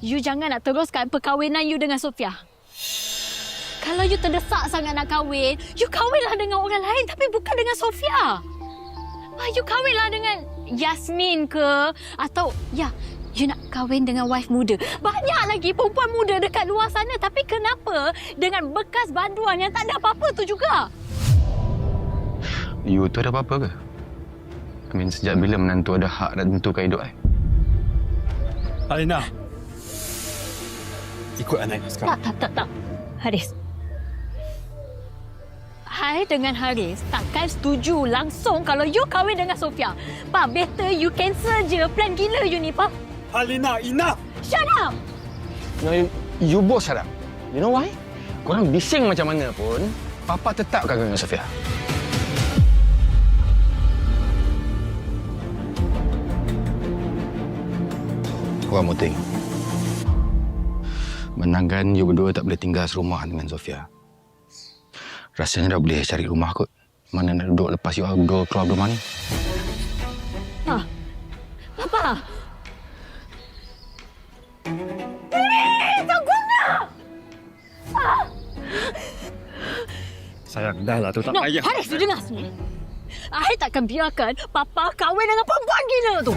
You jangan nak teruskan perkahwinan you dengan Sofia. Kalau you terdesak sangat nak kahwin, you kahwinlah dengan orang lain tapi bukan dengan Sofia. You kahwinlah dengan Yasmin ke, atau you nak kahwin dengan wife muda. Banyak lagi perempuan muda dekat luar sana, tapi kenapa dengan bekas banduan yang tak ada apa-apa tu juga? You tu ada apa-apa ke? Sejak bila menantu ada hak nak tentukan hidup I? Alina. Ikut anak sekarang. Tak. Haris. I dengan Haris takkan setuju langsung kalau you kahwin dengan Sofia. Pa, better you cancel je plan gila you ni, Pa. Alina, enough! Shut up! No, you both shut up. You know why? Korang bising macam mana pun, Papa tetap kahwin dengan Sofia. One more thing. Menangkan you berdua tak boleh tinggal serumah dengan Sofia. Rasanya dah boleh cari rumah kot. Mana nak duduk lepas you berdua keluar rumah ni. Papa! Tak guna! Sayang, dah lah tu tak No, payah. Haris, you dengar sini. I takkan biarkan Papa kahwin dengan perempuan gila tu.